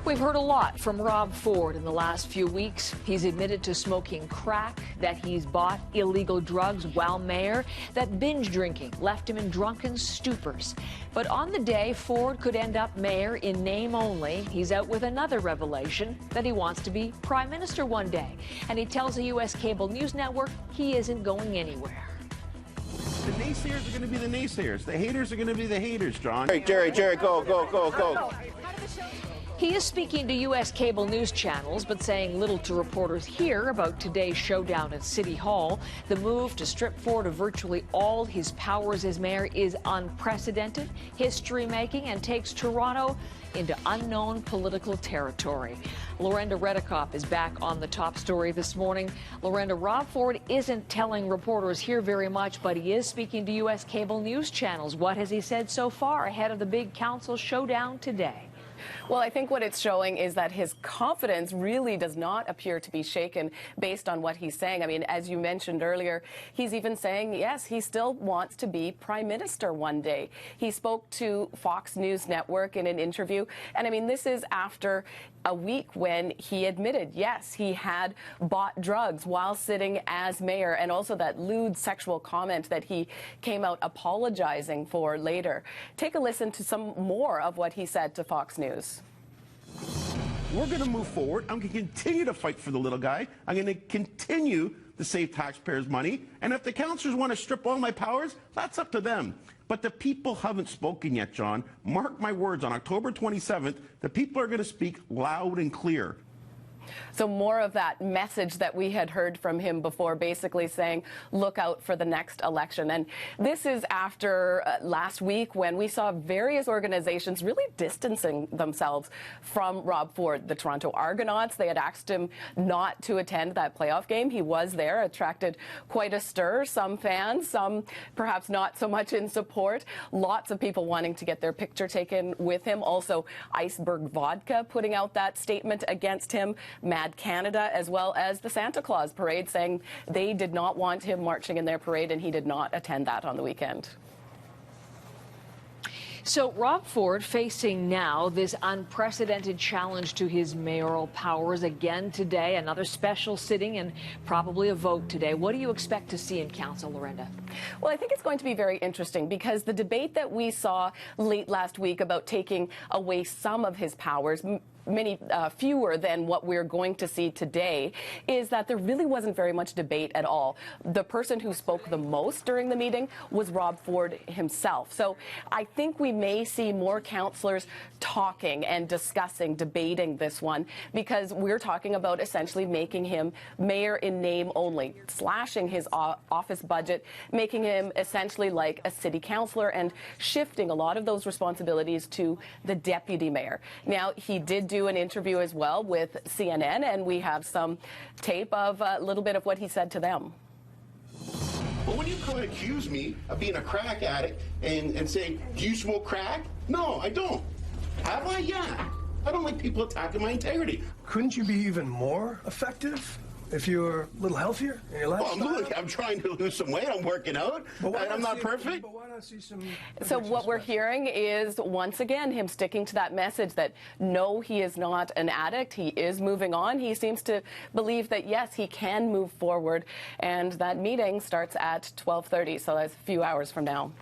We've heard a lot from Rob Ford in the last few weeks. He's admitted to smoking crack, that he's bought illegal drugs while mayor, that binge drinking left him in drunken stupors. But on the day Ford could end up mayor in name only, he's out with another revelation, that he wants to be prime minister one day. And he tells a U.S. cable news network he isn't going anywhere. The naysayers are going to be the naysayers. The haters are going to be the haters, John. Jerry, go. He is speaking to U.S. cable news channels, but saying little to reporters here about today's showdown at City Hall. The move to strip Ford of virtually all his powers as mayor is unprecedented, history-making, and takes Toronto into unknown political territory. Lorenda Redikoff is back on the top story this morning. Lorenda, Rob Ford isn't telling reporters here very much, but he is speaking to U.S. cable news channels. What has he said so far ahead of the big council showdown today? Well, I think what it's showing is that his confidence really does not appear to be shaken based on what he's saying. I mean, as you mentioned earlier, he's even saying, yes, he still wants to be prime minister one day. He spoke to Fox News Network in an interview. And I mean, this is after a week when he admitted, yes, he had bought drugs while sitting as mayor, and also that lewd sexual comment that he came out apologizing for later. Take a listen to some more of what he said to Fox News. We're going to move forward. I'm going to continue to fight for the little guy. I'm going to continue to save taxpayers' money. And if the councillors want to strip all my powers, that's up to them. But the people haven't spoken yet, John. Mark my words, on October 27th, the people are going to speak loud and clear. So more of that message that we had heard from him before, basically saying, look out for the next election. And this is after last week when we saw various organizations really distancing themselves from Rob Ford. The Toronto Argonauts, they had asked him not to attend that playoff game. He was there, attracted quite a stir. Some fans, some perhaps not so much in support. Lots of people wanting to get their picture taken with him. Also, Iceberg Vodka putting out that statement against him. Mad Canada, as well as the Santa Claus Parade, saying they did not want him marching in their parade, and he did not attend that on the weekend. So Rob Ford facing now this unprecedented challenge to his mayoral powers again today, another special sitting and probably a vote today. What do you expect to see in council, Lorenda? Well, I think it's going to be very interesting because the debate that we saw late last week about taking away some of his powers, many fewer than what we're going to see today, is that there really wasn't very much debate at all. The person who spoke the most during the meeting was Rob Ford himself. So I think we may see more councillors talking and discussing, debating this one, because we're talking about essentially making him mayor in name only, slashing his office budget, making him essentially like a city councillor and shifting a lot of those responsibilities to the deputy mayor. Now, he did do an interview as well with CNN, and we have some tape of a little bit of what he said to them. But when you come and accuse me of being a crack addict and say, do you smoke crack? No, I don't. Have I? Yeah. I don't like people attacking my integrity. Couldn't you be even more effective if you were a little healthier in your lifestyle? Well, I'm trying to lose some weight. I'm working out. And I'm not perfect. But why not see some... So what we're hearing is, once again, him sticking to that message that, no, he is not an addict. He is moving on. He seems to believe that, yes, he can move forward. And that meeting starts at 12:30, so that's a few hours from now.